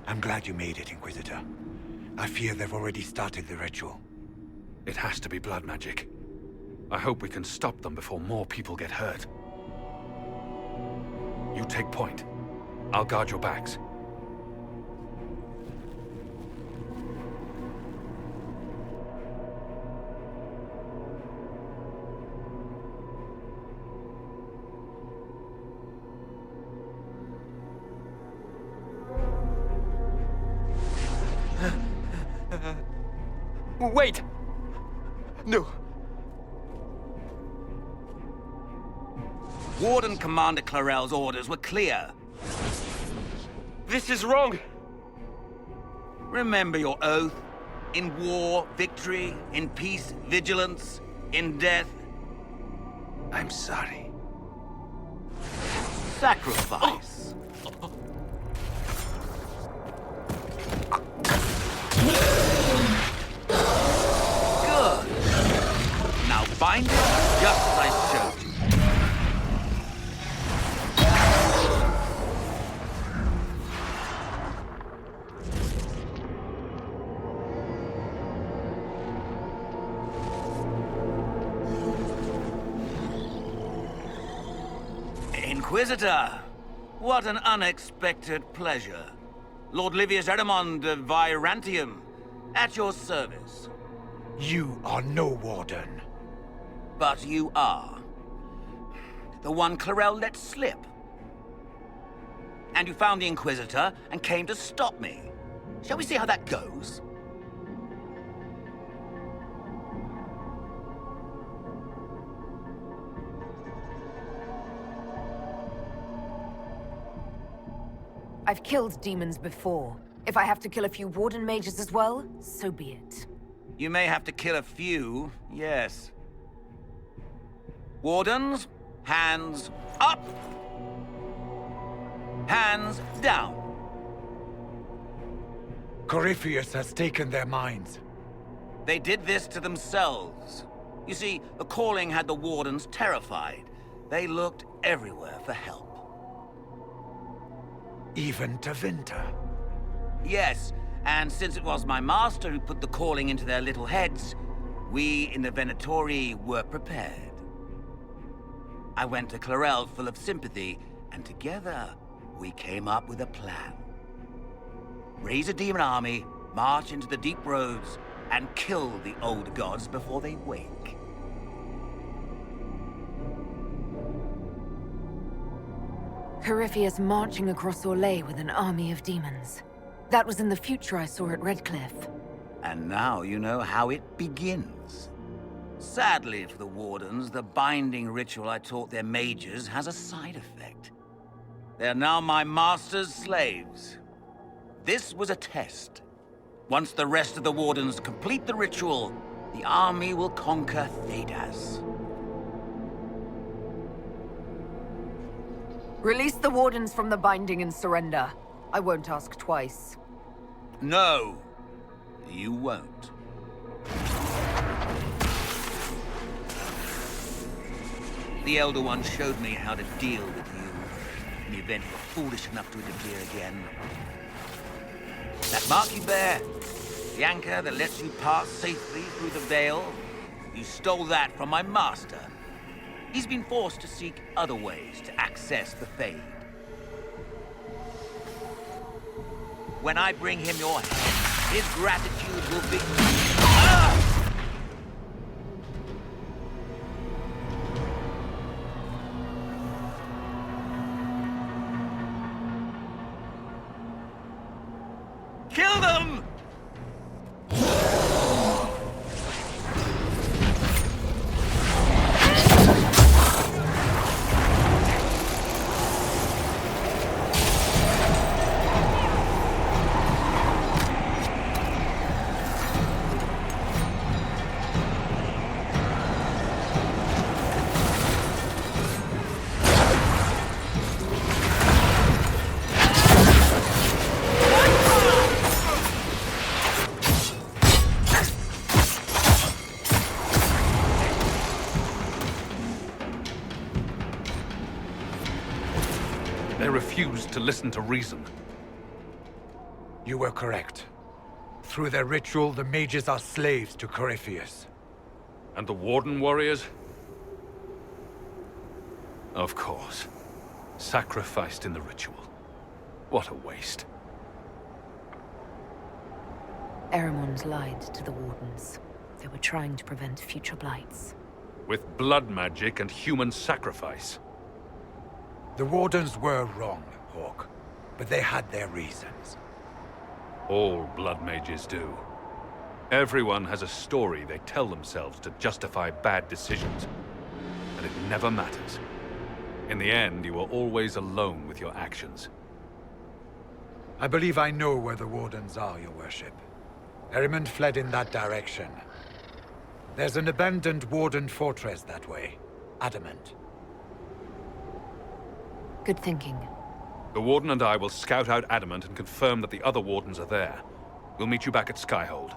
I'm glad you made it, Inquisitor. I fear they've already started the ritual. It has to be blood magic. I hope we can stop them before more people get hurt. You take point. I'll guard your backs. Wait! No. Warden Commander Clarel's orders were clear. This is wrong! Remember your oath. In war, victory. In peace, vigilance. In death, I'm sorry. sacrifice. Good. Now bind it just as I showed you. Inquisitor, what an unexpected pleasure. Lord Livius Erimond of Virantium, at your service. You are no warden. But you are. The one Clarel let slip. And you found the Inquisitor and came to stop me. Shall we see how that goes? I've killed demons before. If I have to kill a few warden mages as well, so be it. You may have to kill a few, yes. Wardens, hands up. Hands down. Corypheus has taken their minds. They did this to themselves. You see, the calling had the wardens terrified. They looked everywhere for help. Even to Vinter. Yes, and since it was my master who put the calling into their little heads, we in the Venatori were prepared. I went to Clarel full of sympathy, and together we came up with a plan. Raise a demon army, march into the deep roads, and kill the old gods before they wake. Corypheus marching across Orlais with an army of demons. That was in the future I saw at Redcliffe. And now you know how it begins. Sadly for the Wardens, the binding ritual I taught their mages has a side effect. They are now my master's slaves. This was a test. Once the rest of the Wardens complete the ritual, the army will conquer Tedas. Release the wardens from the binding and surrender. I won't ask twice. No, you won't. The Elder One showed me how to deal with you in the event you're foolish enough to interfere again. That mark you bear, the anchor that lets you pass safely through the veil, you stole that from my master. He's been forced to seek other ways to access the Fade. When I bring him your head, his gratitude will be... Ah! Kill them! They refused to listen to reason. You were correct. Through their ritual, the mages are slaves to Corypheus. And the Warden warriors? Of course. Sacrificed in the ritual. What a waste. Eremon's lied to the Wardens. They were trying to prevent future blights. With blood magic and human sacrifice. The Wardens were wrong, Hawk. But they had their reasons. All blood mages do. Everyone has a story they tell themselves to justify bad decisions. But it never matters. In the end, you are always alone with your actions. I believe I know where the Wardens are, Your Worship. Eremon fled in that direction. There's an abandoned Warden fortress that way. Adamant. Good thinking. The Warden and I will scout out Adamant and confirm that the other Wardens are there. We'll meet you back at Skyhold.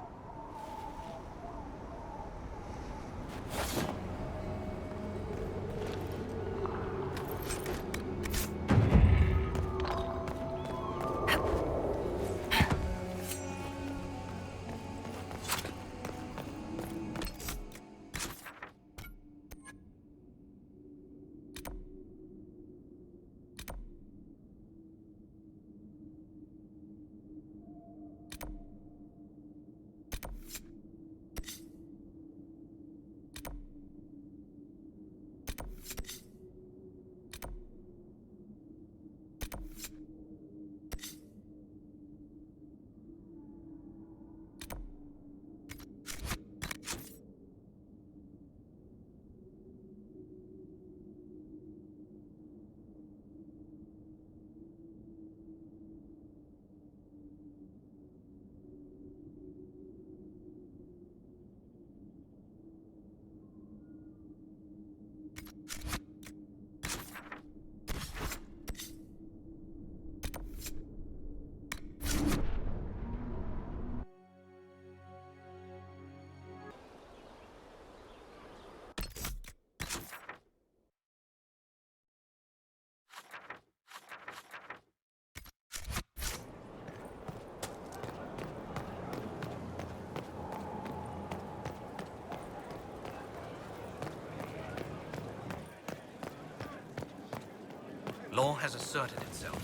Law has asserted itself.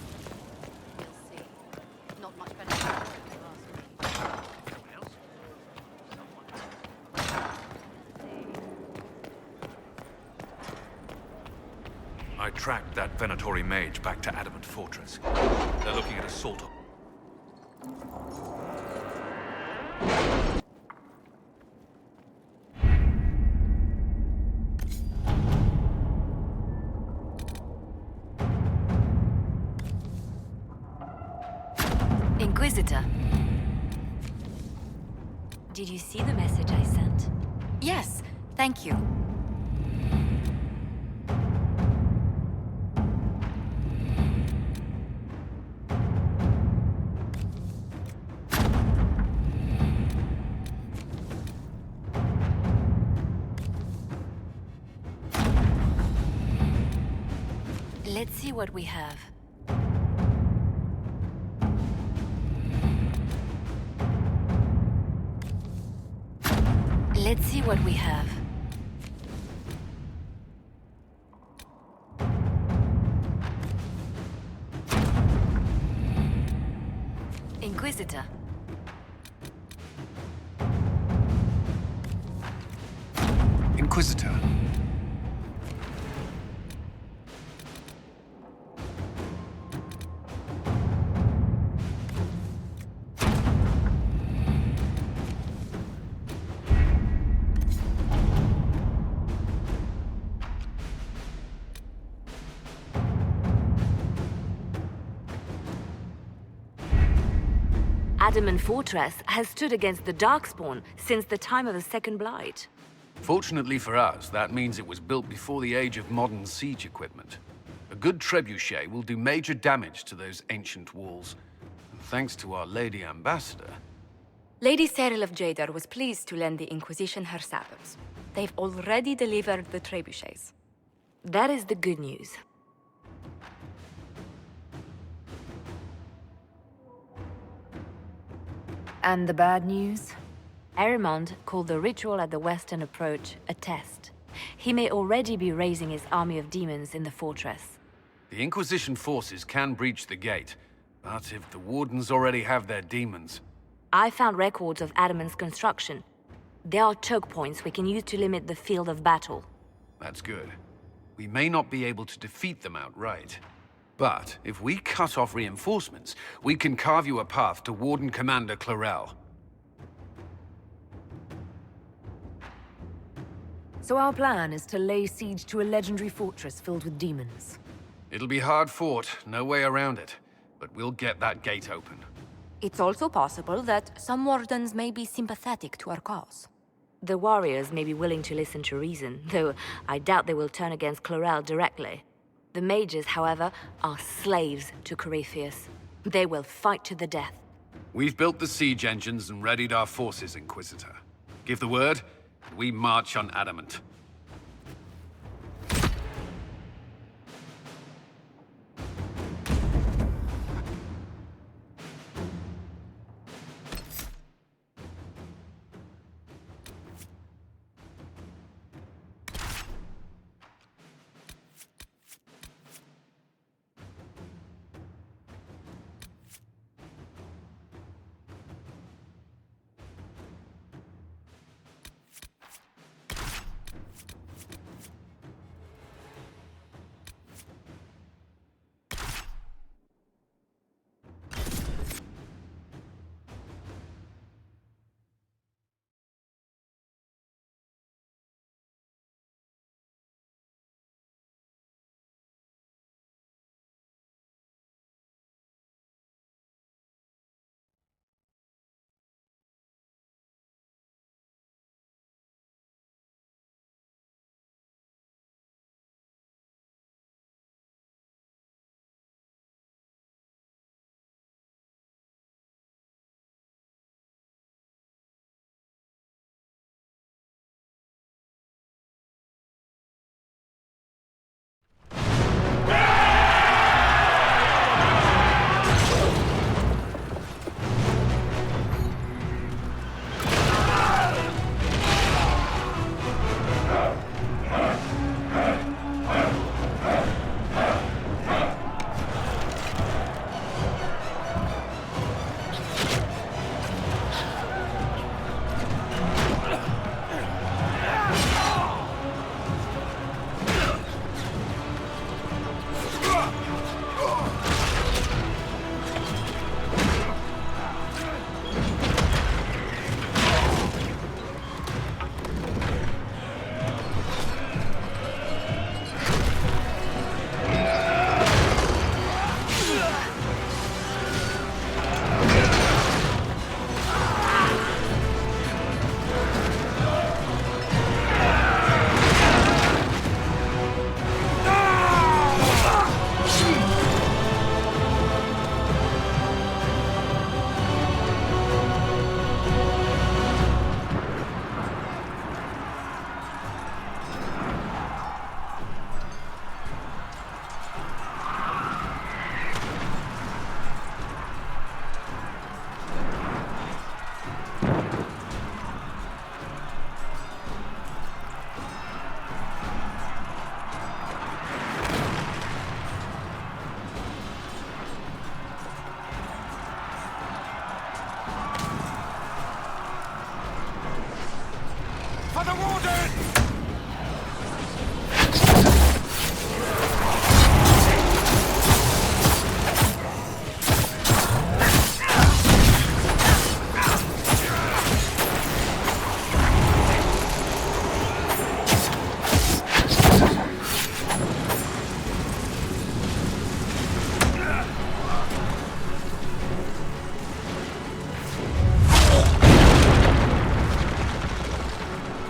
We'll see. Not much better than Anyone else? I tracked that Venatori mage back to Adamant Fortress. They're looking at assault on... Inquisitor. Did you see the message I sent? Yes, thank you. Let's see what we have. Let's see what we have. Inquisitor. Inquisitor. Adamant Fortress has stood against the Darkspawn since the time of the Second Blight. Fortunately for us, that means it was built before the age of modern siege equipment. A good trebuchet will do major damage to those ancient walls. And thanks to our Lady Ambassador... Lady Cyril of Jadar was pleased to lend the Inquisition her sabres. They've already delivered the trebuchets. That is the good news. And the bad news? Erimond called the ritual at the western approach a test. He may already be raising his army of demons in the fortress. The Inquisition forces can breach the gate, but if the Wardens already have their demons... I found records of Adamant's construction. There are choke points we can use to limit the field of battle. That's good. We may not be able to defeat them outright. But if we cut off reinforcements, we can carve you a path to Warden Commander Clarel. So our plan is to lay siege to a legendary fortress filled with demons. It'll be hard fought, no way around it. But we'll get that gate open. It's also possible that some Wardens may be sympathetic to our cause. The warriors may be willing to listen to reason, though I doubt they will turn against Clarel directly. The mages, however, are slaves to Corypheus. They will fight to the death. We've built the siege engines and readied our forces, Inquisitor. Give the word, and we march on Adamant.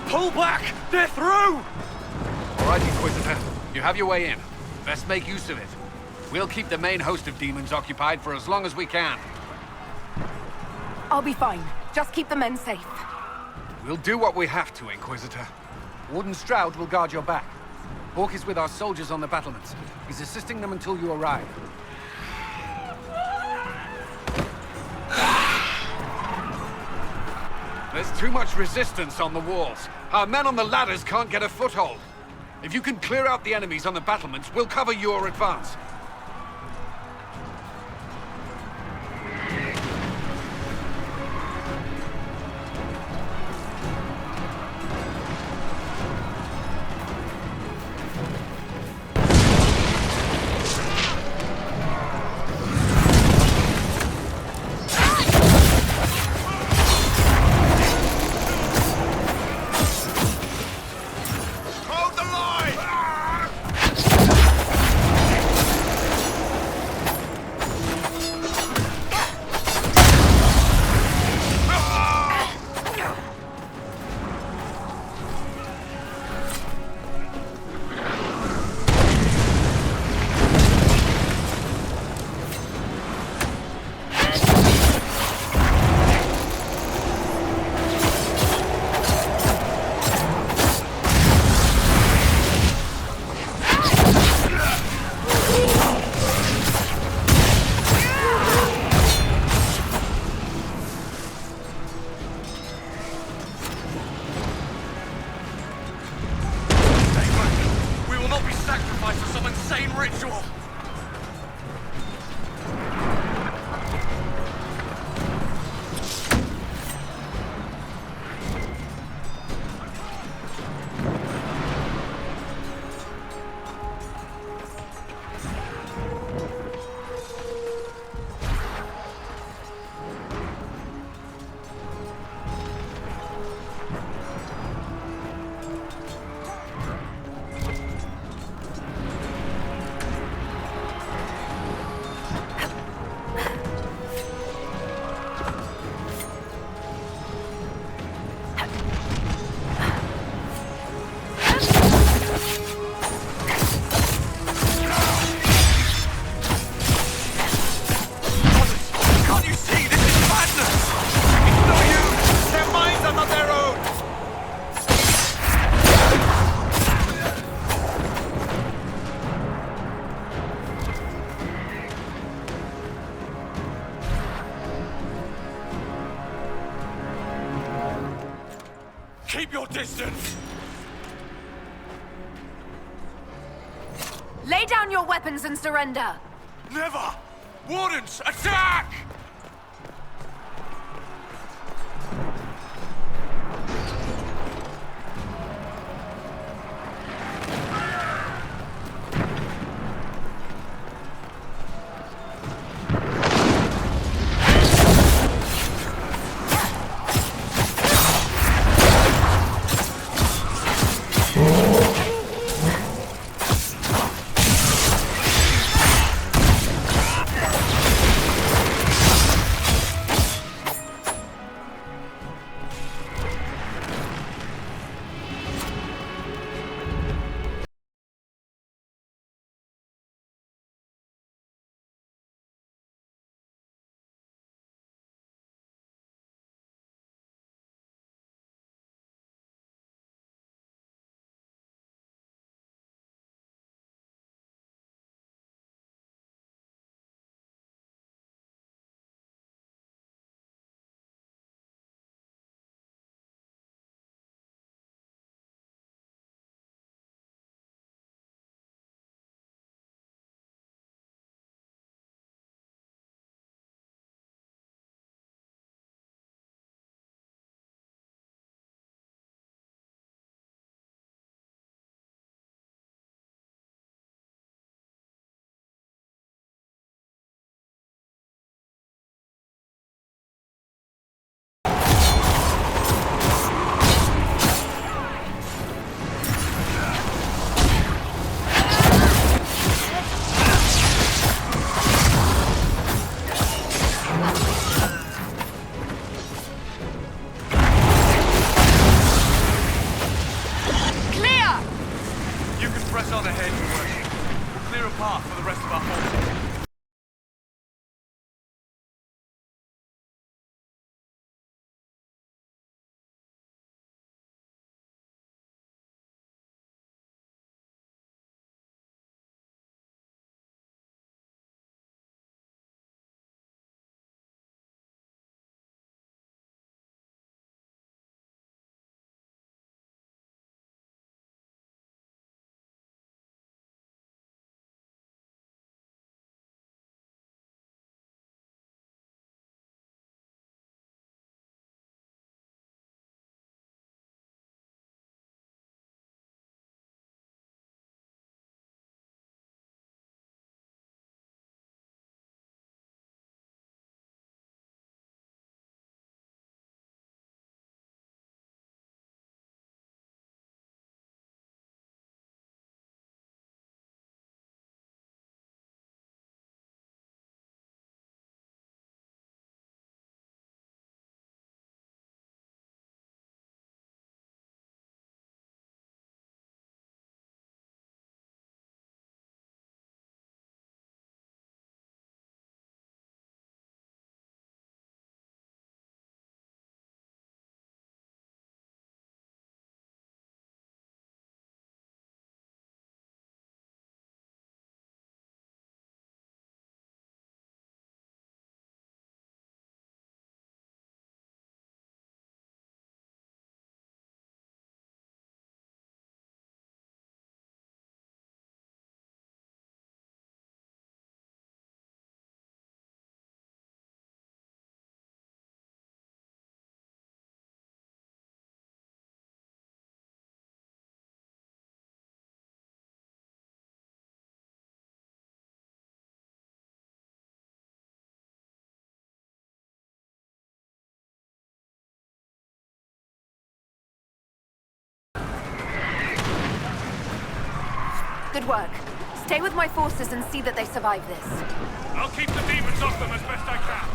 Pull back! They're through! All right, Inquisitor. You have your way in. Best make use of it. We'll keep the main host of demons occupied for as long as we can. I'll be fine. Just keep the men safe. We'll do what we have to, Inquisitor. Warden Stroud will guard your back. Hawk is with our soldiers on the battlements. He's assisting them until you arrive. There's too much resistance on the walls. Our men on the ladders can't get a foothold. If you can clear out the enemies on the battlements, we'll cover your advance. Keep your distance! Lay down your weapons and surrender! Never! Wardens, attack! Press on ahead, Your Worship. We'll clear a path for the rest of our forces. Good work. Stay with my forces and see that they survive this. I'll keep the demons off them as best I can.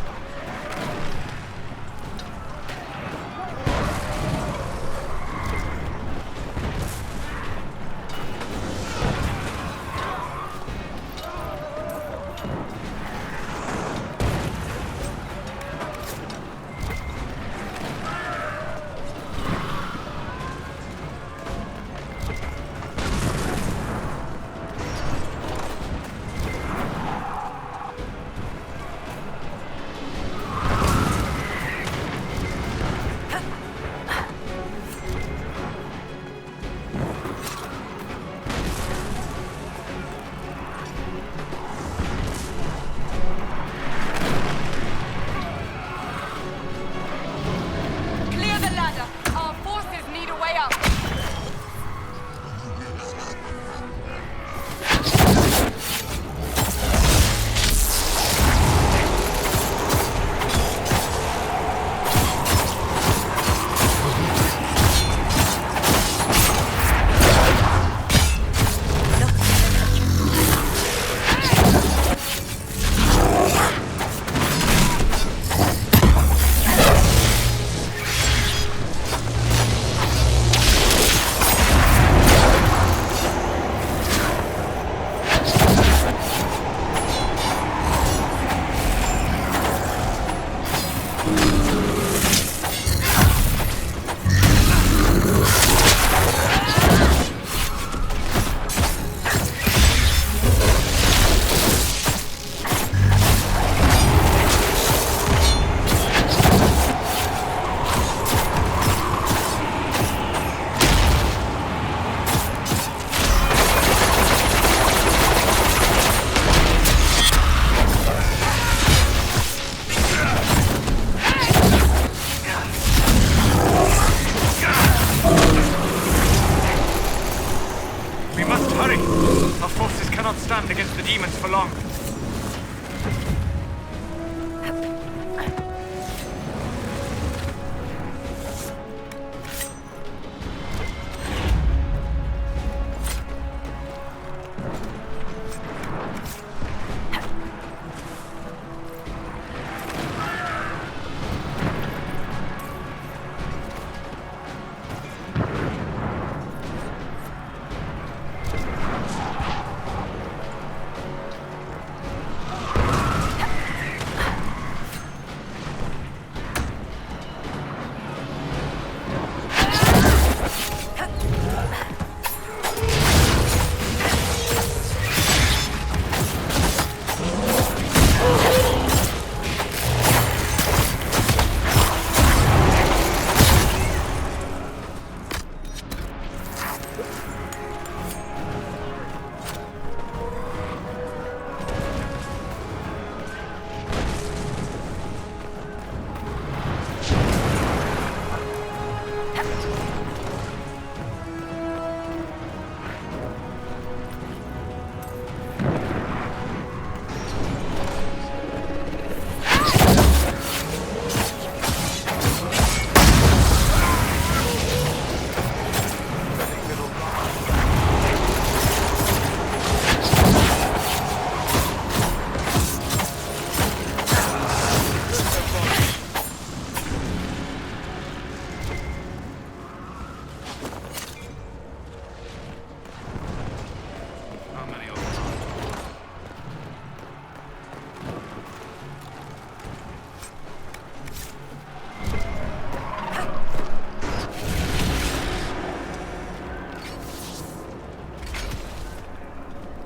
Against the demons for long.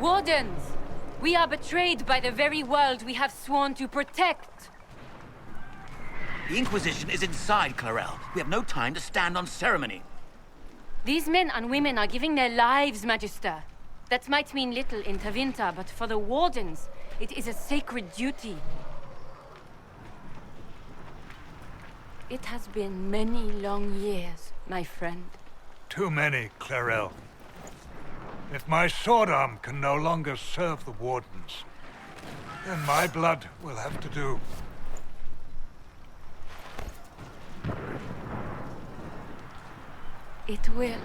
Wardens! We are betrayed by the very world we have sworn to protect. The Inquisition is inside Clarel. We have no time to stand on ceremony. These men and women are giving their lives, Magister. That might mean little in Tevinter, but for the Wardens, it is a sacred duty. It has been many long years, my friend. Too many, Clarel. If my sword arm can no longer serve the Wardens, then my blood will have to do. It will.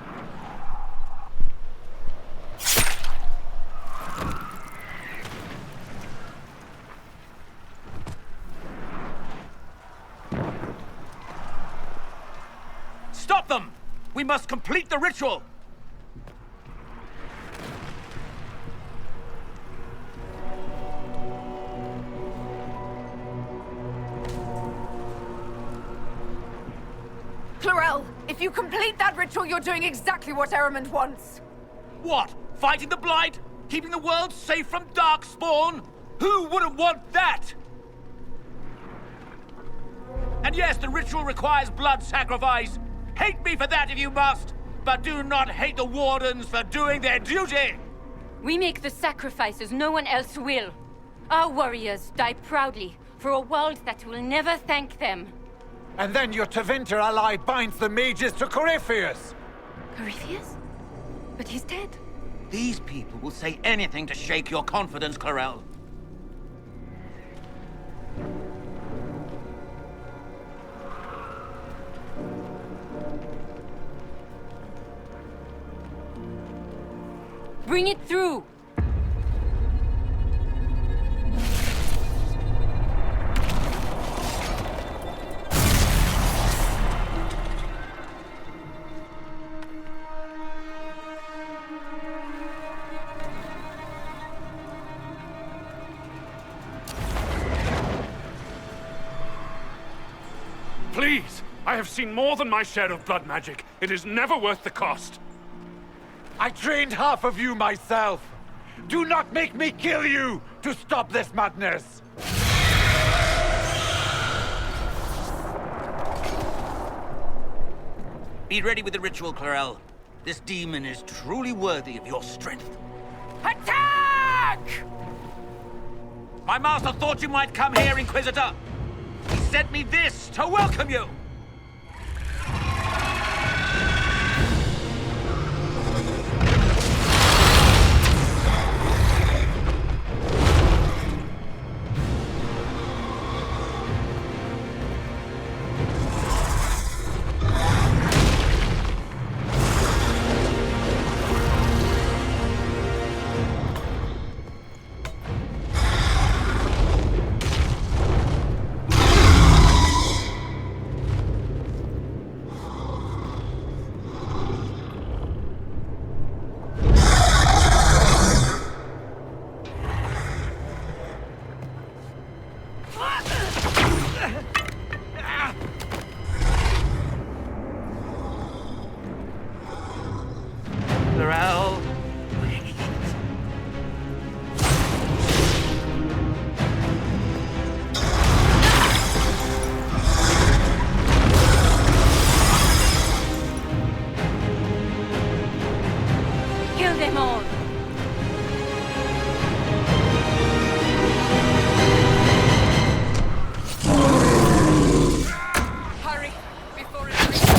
them! We must complete the ritual! Chlorel, if you complete that ritual, you're doing exactly what Ehrman wants. What? Fighting the Blight? Keeping the world safe from Darkspawn? Who wouldn't want that? And yes, the ritual requires blood sacrifice. Hate me for that if you must, but do not hate the Wardens for doing their duty! We make the sacrifices no one else will. Our warriors die proudly for a world that will never thank them. And then your Tevinter ally binds the mages to Corypheus! Corypheus? But he's dead. These people will say anything to shake your confidence, Chlorel. Bring it through! Please! I have seen more than my share of blood magic. It is never worth the cost. I trained half of you myself! Do not make me kill you to stop this madness! Be ready with the ritual, Chlorel. This demon is truly worthy of your strength. Attack! My master thought you might come here, Inquisitor. He sent me this to welcome you. Chlorel, please. Kill them all! Hurry, before it reaches.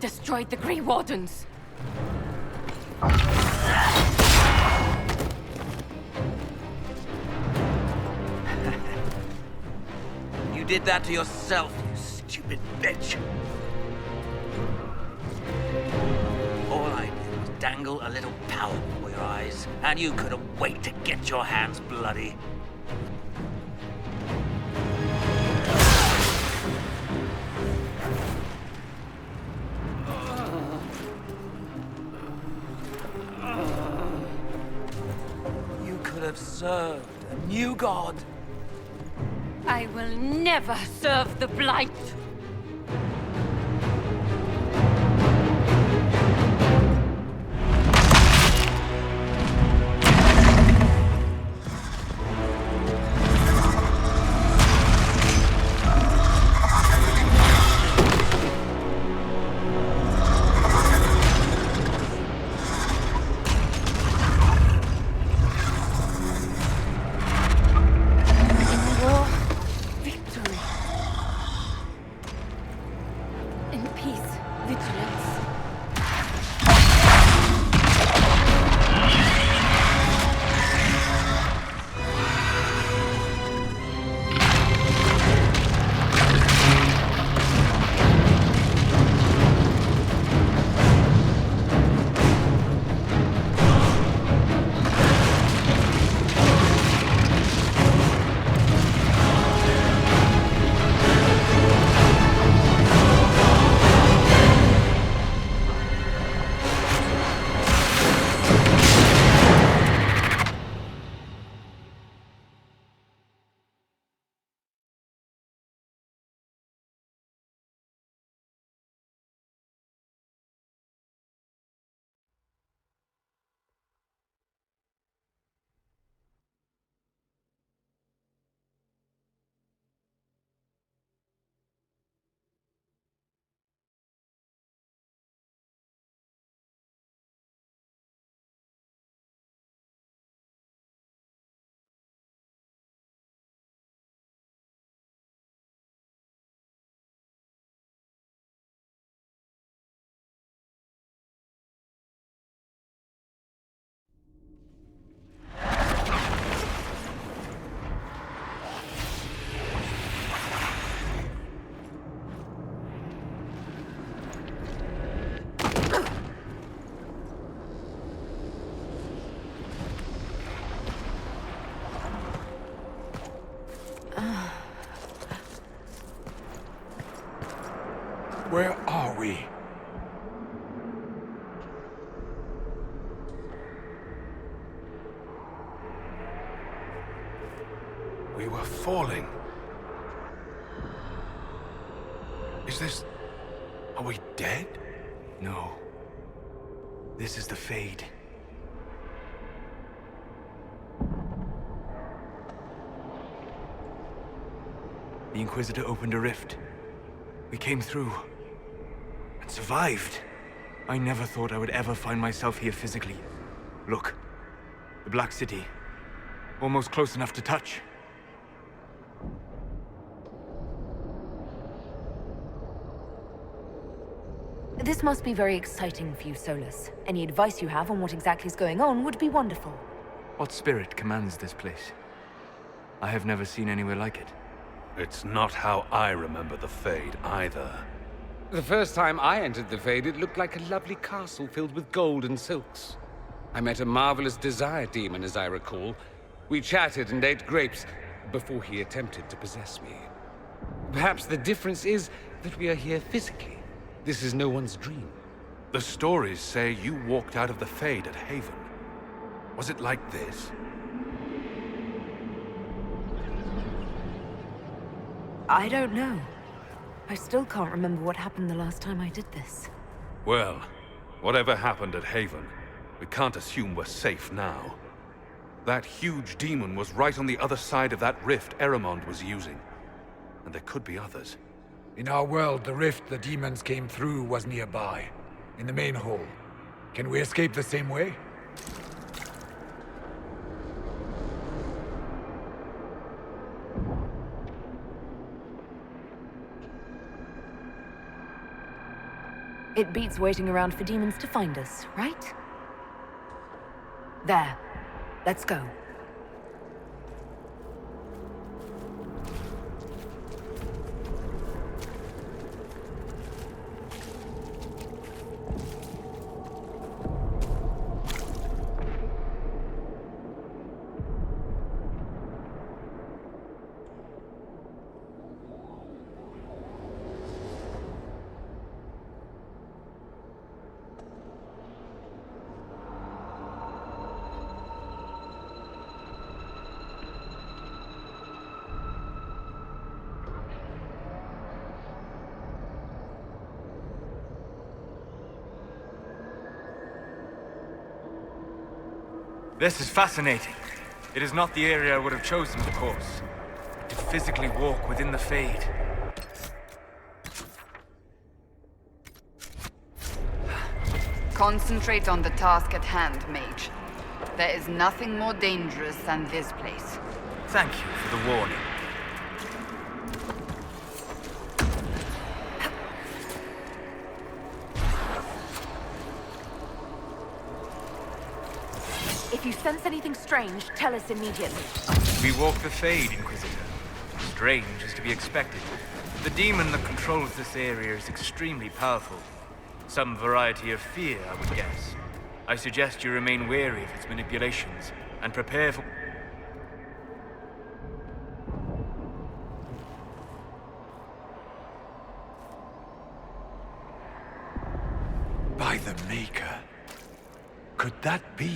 destroyed the Grey Wardens. You did that to yourself, you stupid bitch. All I did was dangle a little power before your eyes, and you couldn't wait to get your hands bloody. You could have served a new god. I will never serve the Blight. Where are we? We were falling. Is this... Are we dead? No. This is the Fade. The Inquisitor opened a rift. We came through. And survived. I never thought I would ever find myself here physically. Look. The Black City. Almost close enough to touch. This must be very exciting for you, Solus. Any advice you have on what exactly is going on would be wonderful. What spirit commands this place? I have never seen anywhere like it. It's not how I remember the Fade, either. The first time I entered the Fade, it looked like a lovely castle filled with gold and silks. I met a marvelous desire demon, as I recall. We chatted and ate grapes before he attempted to possess me. Perhaps the difference is that we are here physically. This is no one's dream. The stories say you walked out of the Fade at Haven. Was it like this? I don't know. I still can't remember what happened the last time I did this. Well, whatever happened at Haven, we can't assume we're safe now. That huge demon was right on the other side of that rift Eramond was using. And there could be others. In our world, the rift the demons came through was nearby, in the main hall. Can we escape the same way? It beats waiting around for demons to find us, right? There. Let's go. This is fascinating. It is not the area I would have chosen, of course. To physically walk within the Fade. Concentrate on the task at hand, mage. There is nothing more dangerous than this place. Thank you for the warning. If you sense anything strange, tell us immediately. We walk the Fade, Inquisitor. Strange is to be expected. The demon that controls this area is extremely powerful. Some variety of fear, I would guess. I suggest you remain wary of its manipulations, and prepare for... By the Maker. Could that be?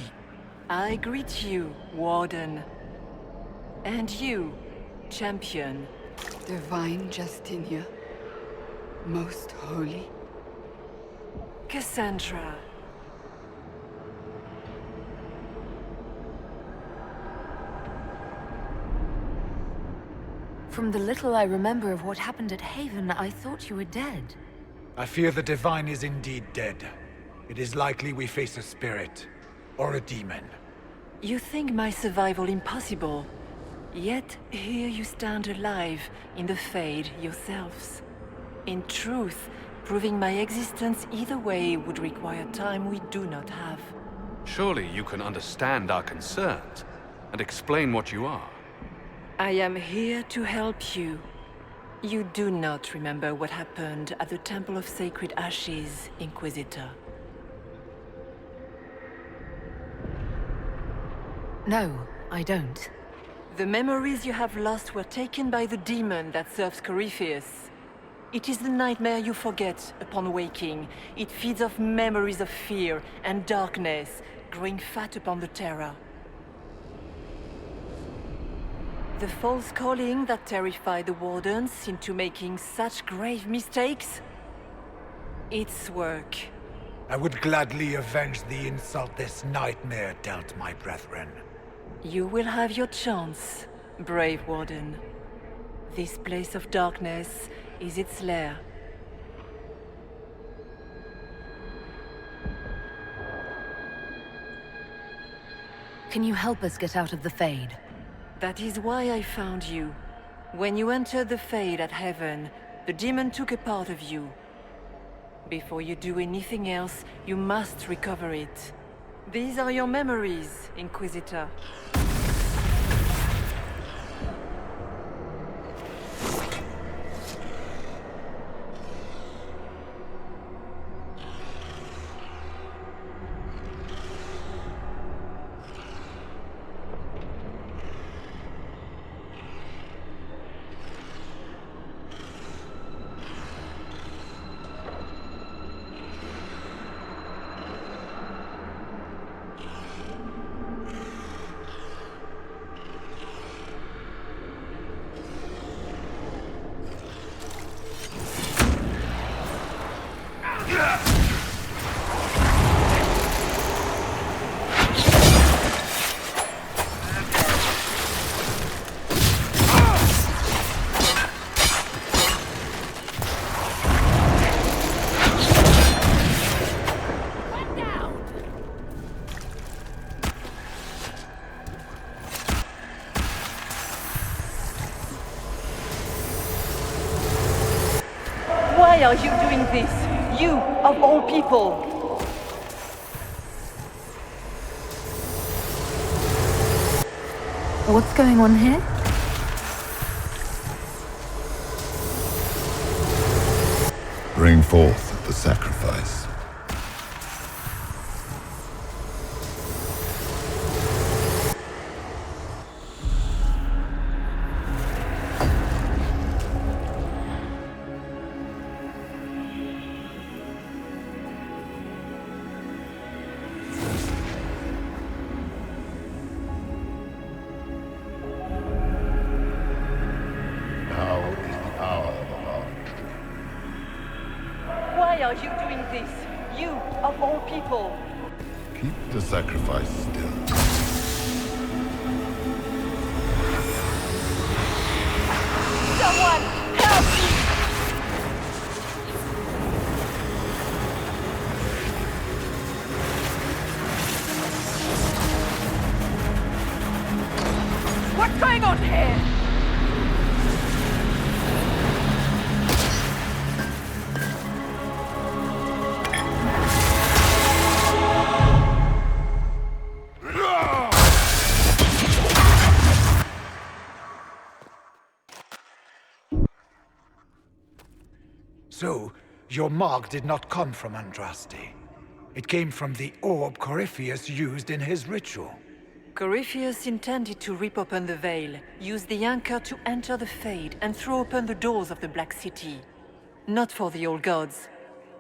I greet you, Warden. And you, Champion. Divine Justinia. Most holy. Cassandra. From the little I remember of what happened at Haven, I thought you were dead. I fear the Divine is indeed dead. It is likely we face a spirit. Or a demon. You think my survival impossible. Yet here you stand alive in the Fade yourselves. In truth, proving my existence either way would require time we do not have. Surely you can understand our concerns and explain what you are. I am here to help you. You do not remember what happened at the Temple of Sacred Ashes, Inquisitor. No, I don't. The memories you have lost were taken by the demon that serves Corypheus. It is the nightmare you forget upon waking. It feeds off memories of fear and darkness, growing fat upon the terror. The false calling that terrified the Wardens into making such grave mistakes? Its work. I would gladly avenge the insult this nightmare dealt my brethren. You will have your chance, brave Warden. This place of darkness is its lair. Can you help us get out of the Fade? That is why I found you. When you entered the Fade at Heaven, the demon took a part of you. Before you do anything else, you must recover it. These are your memories, Inquisitor. Why are you doing this? You, of all people! What's going on here? Bring forth the sacrifice. Why are you doing this? You, of all people! Keep the sacrifice still. Someone, help me! What's going on here? So, your mark did not come from Andraste. It came from the orb Corypheus used in his ritual. Corypheus intended to rip open the veil, use the anchor to enter the Fade, and throw open the doors of the Black City. Not for the old gods,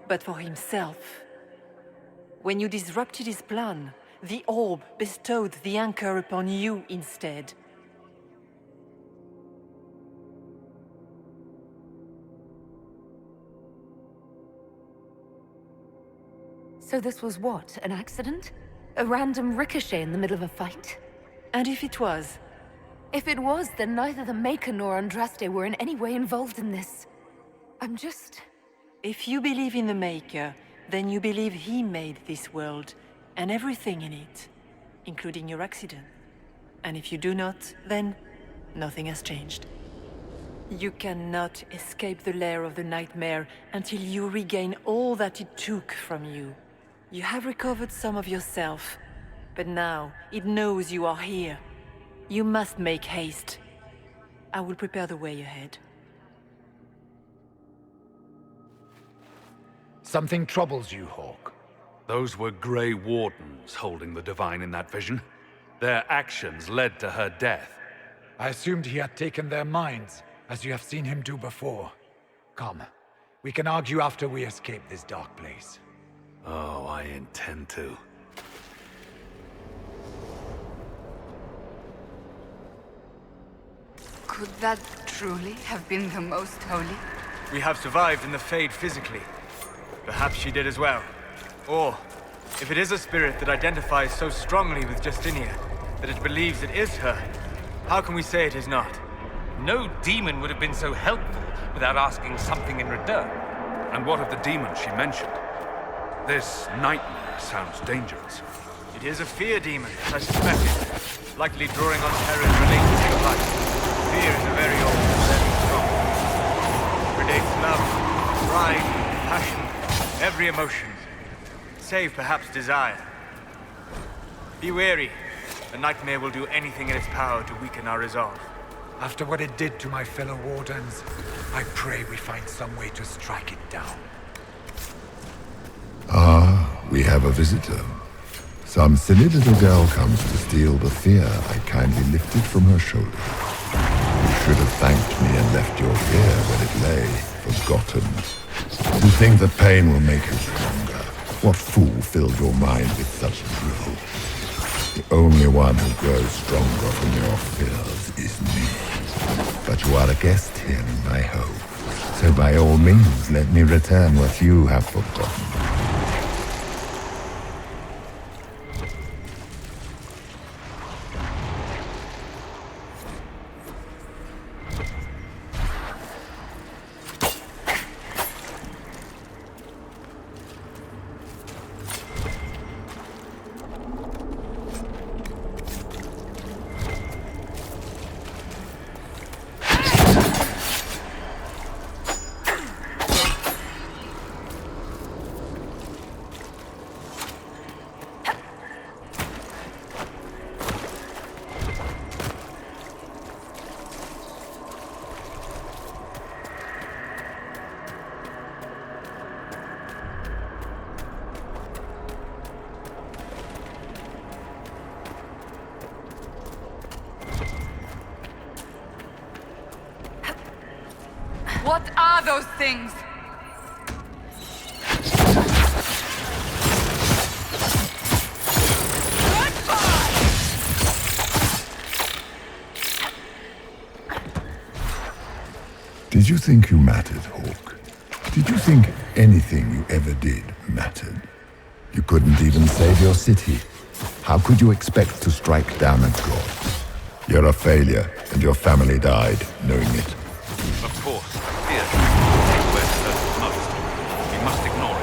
but for himself. When you disrupted his plan, the orb bestowed the anchor upon you instead. So this was what, an accident? A random ricochet in the middle of a fight? And if it was? If it was, then neither the Maker nor Andraste were in any way involved in this. I'm just... If you believe in the Maker, then you believe he made this world, and everything in it, including your accident. And if you do not, then nothing has changed. You cannot escape the lair of the nightmare until you regain all that it took from you. You have recovered some of yourself, but now it knows you are here. You must make haste. I will prepare the way ahead. Something troubles you, Hawk. Those were Grey Wardens holding the Divine in that vision. Their actions led to her death. I assumed he had taken their minds, as you have seen him do before. Come, we can argue after we escape this dark place. Oh, I intend to. Could that truly have been the most holy? We have survived in the Fade physically. Perhaps she did as well. Or, if it is a spirit that identifies so strongly with Justinia, that it believes it is her, how can we say it is not? No demon would have been so helpful without asking something in return. And what of the demon she mentioned? This nightmare sounds dangerous. It is a fear demon, I suspected. Likely drawing on terrors related to your life. Fear is a very old and very strong. Predates love, pride, passion, every emotion. Save perhaps desire. Be wary. The nightmare will do anything in its power to weaken our resolve. After what it did to my fellow Wardens, I pray we find some way to strike it down. Ah, we have a visitor. Some silly little girl comes to steal the fear I kindly lifted from her shoulder. You should have thanked me and left your fear where it lay, forgotten. You think that pain will make you stronger. What fool filled your mind with such drivel? The only one who grows stronger from your fears is me. But you are a guest here in my home. So by all means, let me return what you have forgotten. What are those things? Did you think you mattered, Hawk? Did you think anything you ever did mattered? You couldn't even save your city. How could you expect to strike down a god? You're a failure, and your family died knowing it. Of course, fear is where it hurts most. We must ignore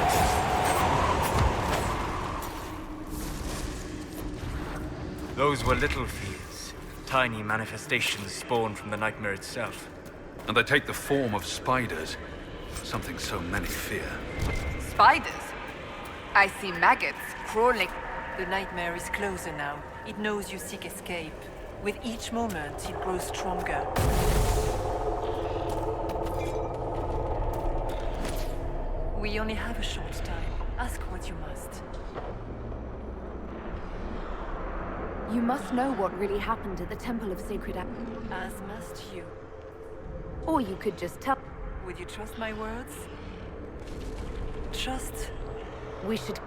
it. Those were little fears. Tiny manifestations spawned from the nightmare itself. And they take the form of spiders. Something so many fear. Spiders? I see maggots crawling. The nightmare is closer now. It knows you seek escape. With each moment, it grows stronger. We only have a short time. Ask what you must. You must know what really happened at the Temple of Sacred As must you. Or you could just tell. Would you trust my words? Trust? We should...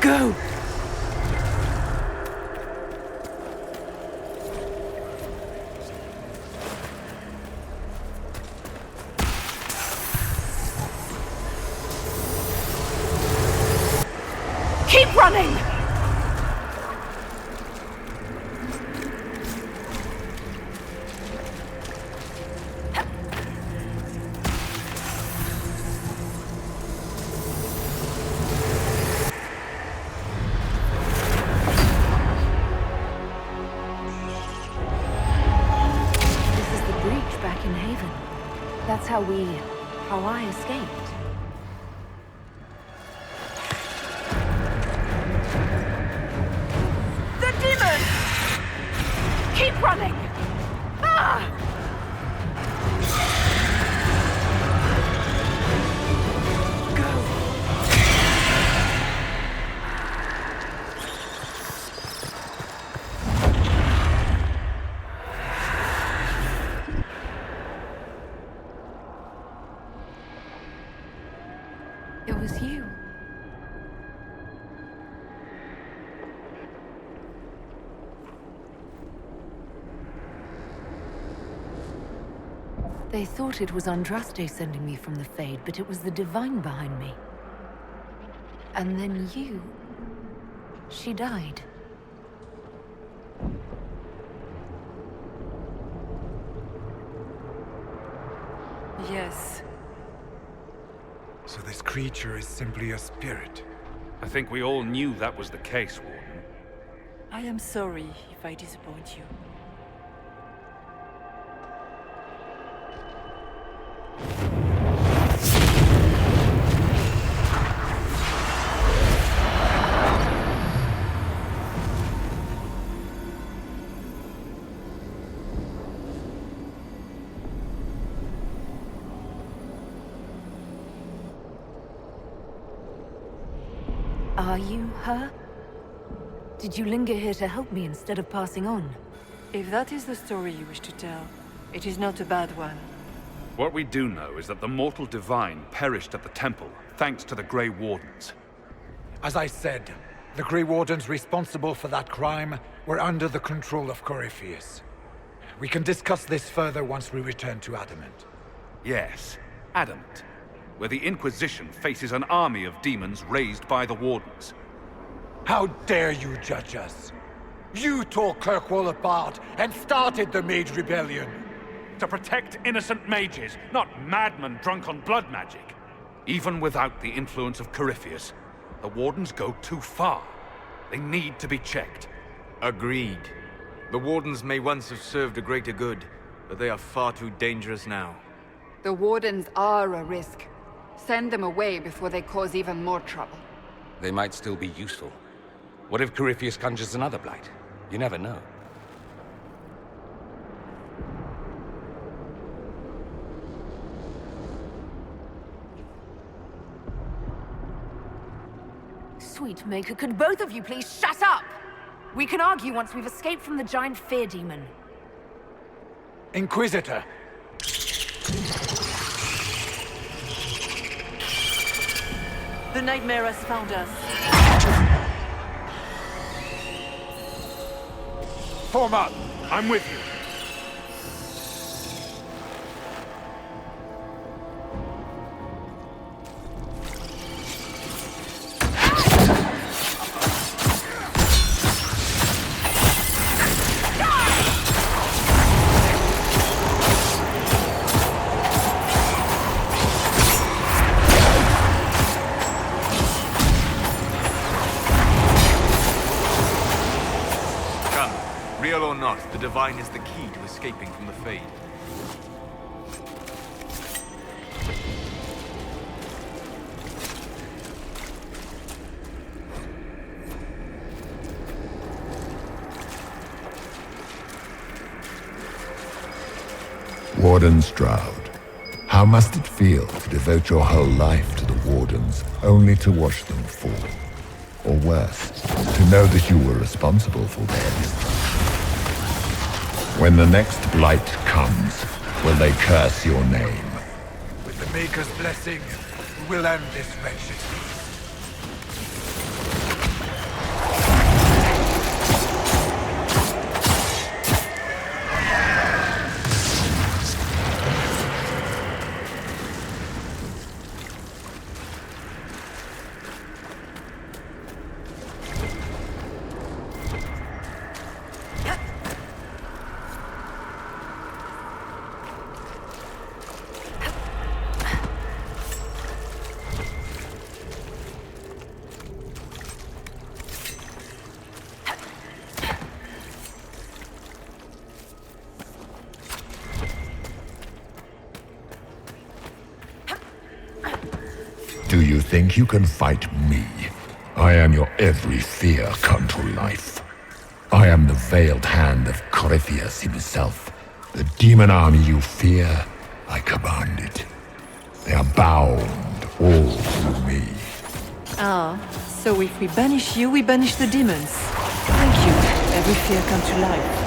Go! Keep running! That's how I escaped. The demon! Keep running! Ah! It was you. They thought it was Andraste sending me from the Fade, but it was the Divine behind me. And then you... She died. Yes. So this creature is simply a spirit? I think we all knew that was the case, Warden. I am sorry if I disappoint you. Are you her? Did you linger here to help me instead of passing on? If that is the story you wish to tell, it is not a bad one. What we do know is that the mortal divine perished at the temple, thanks to the Grey Wardens. As I said, the Grey Wardens responsible for that crime were under the control of Corypheus. We can discuss this further once we return to Adamant. Yes, Adamant, where the Inquisition faces an army of demons raised by the Wardens. How dare you judge us? You tore Kirkwall apart and started the Mage Rebellion. To protect innocent mages, not madmen drunk on blood magic. Even without the influence of Corypheus, the Wardens go too far. They need to be checked. Agreed. The Wardens may once have served a greater good, but they are far too dangerous now. The Wardens are a risk. Send them away before they cause even more trouble. They might still be useful. What if Corypheus conjures another blight? You never know. Sweet Maker, could both of you please shut up? We can argue once we've escaped from the giant fear demon. Inquisitor. The nightmare has found us. Form up! I'm with you. Real or not, the Divine is the key to escaping from the Fade. Warden Stroud, how must it feel to devote your whole life to the Wardens, only to watch them fall? Or worse, to know that you were responsible for their destruction? When the next blight comes, will they curse your name? With the Maker's blessing, we will end this wretched feast. Do you think you can fight me? I am your every fear come to life. I am the veiled hand of Corypheus himself. The demon army you fear, I command it. They are bound all to me. Ah, so if we banish you, we banish the demons. Thank you. Every fear come to life.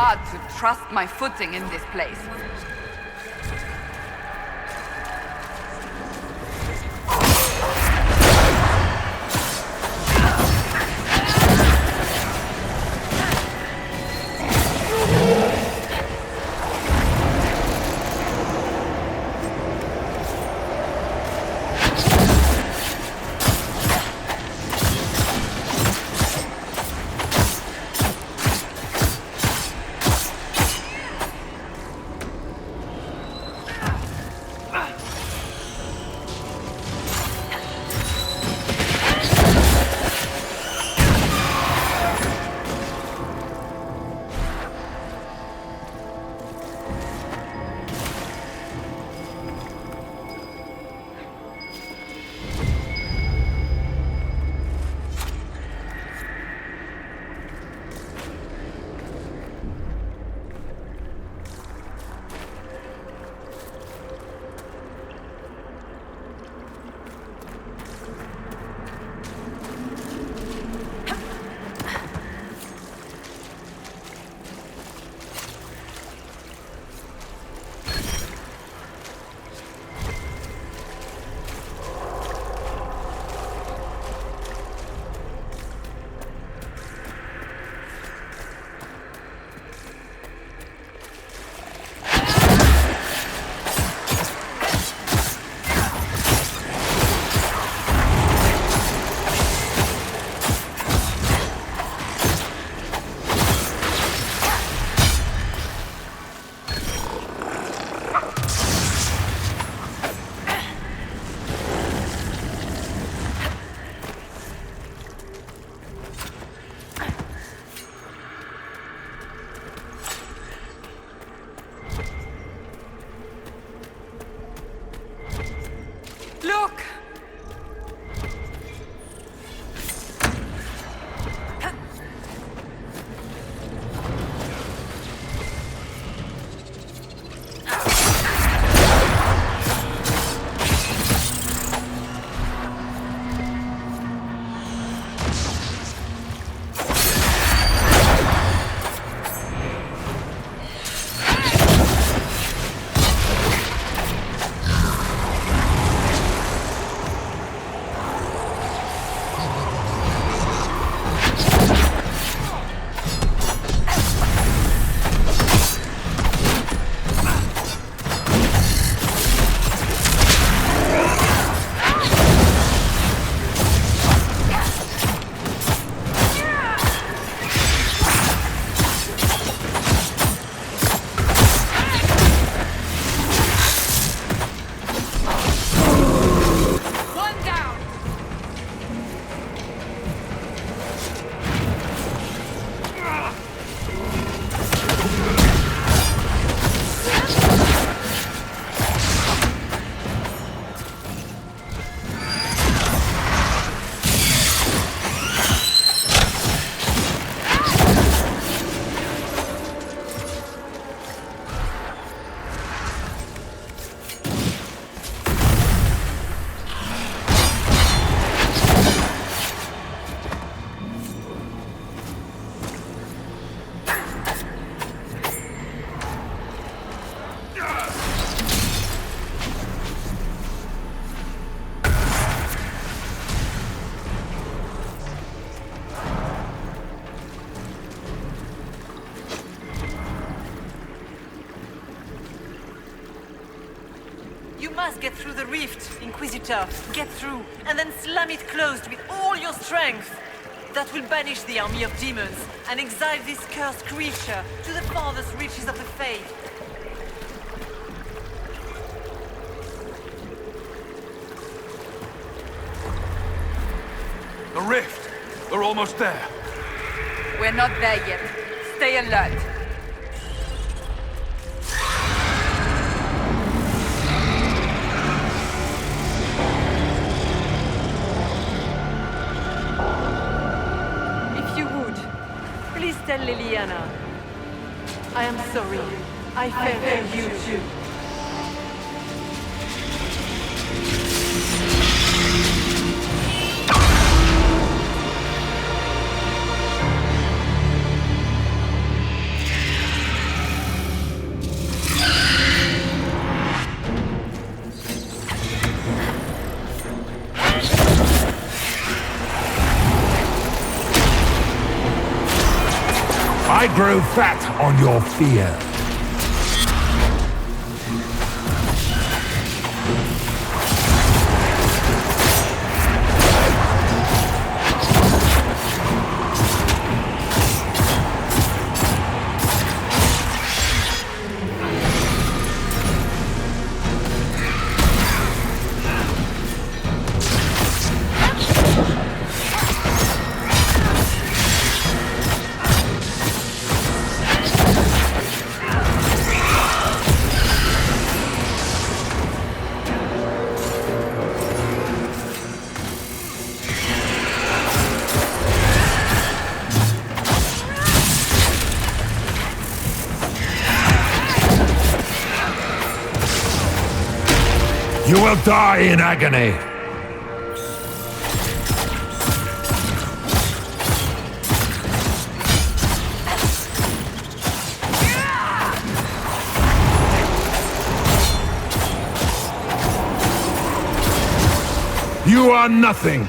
hard to trust my footing in this place. Look! You must get through the rift, Inquisitor. Get through, and then slam it closed with all your strength. That will banish the army of demons and exile this cursed creature to the farthest reaches of the Fade. The rift! We're almost there. We're not there yet. Stay alert. If you would, please tell Liliana. I am sorry. I failed you too. I grow fat on your fear. You will die in agony. You are nothing.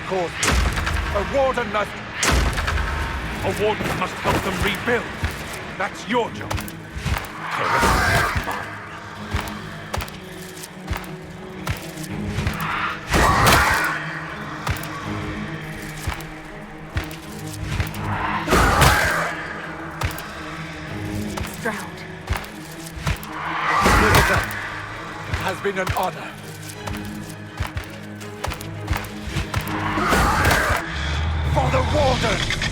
Cause a warden must... A warden must help them rebuild. That's your job. Stroud. It has been an honor. For the warden!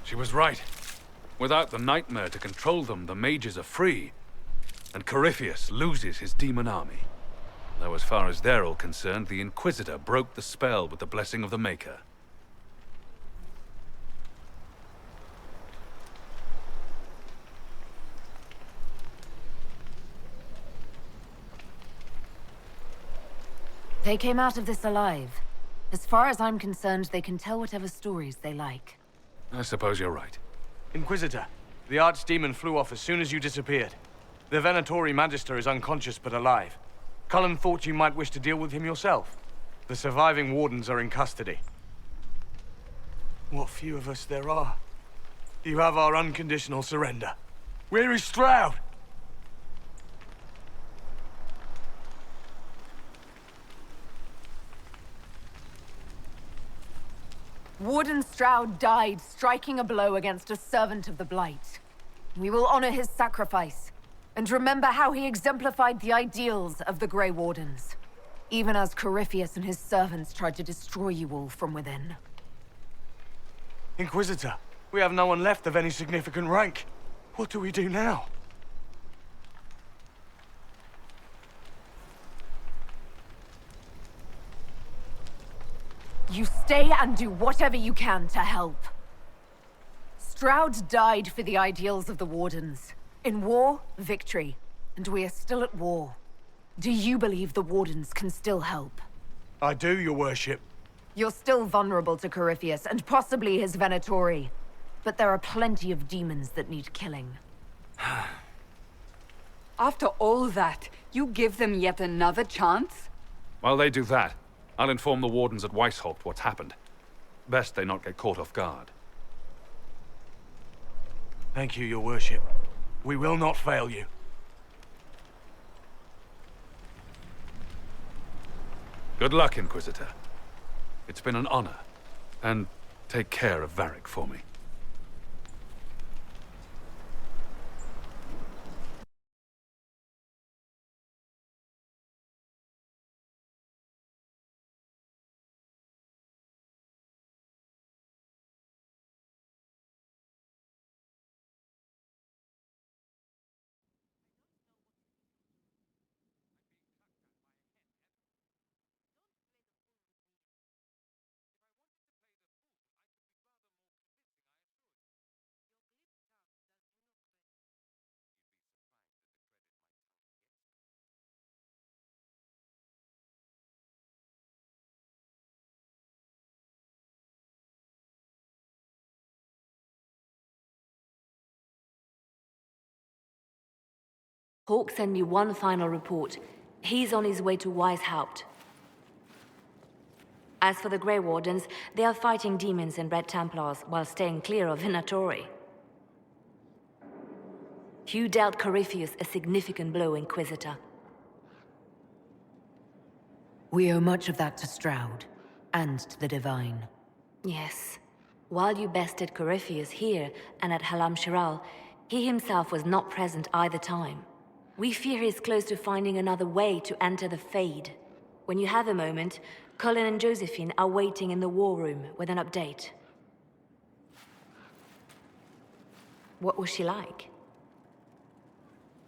She was right. Without the nightmare to control them, the mages are free. And Corypheus loses his demon army. Though as far as they're all concerned, the Inquisitor broke the spell with the blessing of the Maker. They came out of this alive. As far as I'm concerned, they can tell whatever stories they like. I suppose you're right. Inquisitor, the archdemon flew off as soon as you disappeared. The Venatori Magister is unconscious but alive. Cullen thought you might wish to deal with him yourself. The surviving wardens are in custody. What few of us there are. You have our unconditional surrender. Where is Stroud? Warden Stroud died striking a blow against a servant of the Blight. We will honor his sacrifice, and remember how he exemplified the ideals of the Grey Wardens, even as Corypheus and his servants tried to destroy you all from within. Inquisitor, we have no one left of any significant rank. What do we do now? You stay and do whatever you can to help. Stroud died for the ideals of the Wardens. In war, victory. And we are still at war. Do you believe the Wardens can still help? I do, your worship. You're still vulnerable to Corypheus, and possibly his Venatori. But there are plenty of demons that need killing. After all that, you give them yet another chance? While they do that, I'll inform the wardens at Weishaupt what's happened. Best they not get caught off guard. Thank you, your worship. We will not fail you. Good luck, Inquisitor. It's been an honor. And take care of Varric for me. Hawk sent me one final report. He's on his way to Weishaupt. As for the Grey Wardens, they are fighting demons and Red Templars while staying clear of Venatori. You dealt Corypheus a significant blow, Inquisitor. We owe much of that to Stroud, and to the Divine. Yes. While you bested Corypheus here and at Halam Shiral, he himself was not present either time. We fear he's close to finding another way to enter the Fade. When you have a moment, Colin and Josephine are waiting in the war room with an update. What was she like?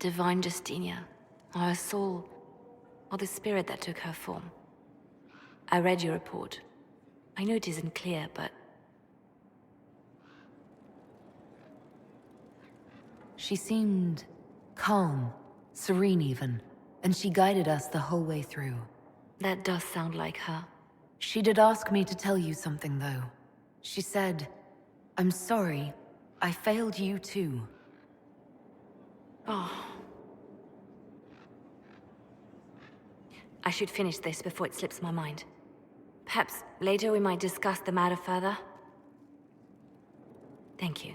Divine Justinia, or her soul, or the spirit that took her form. I read your report. I know it isn't clear, but... She seemed calm, serene even, and she guided us the whole way through. That does sound like her. She did ask me to tell you something, though. She said, "I'm sorry, I failed you too." Oh. I should finish this before it slips my mind. Perhaps later we might discuss the matter further. Thank you.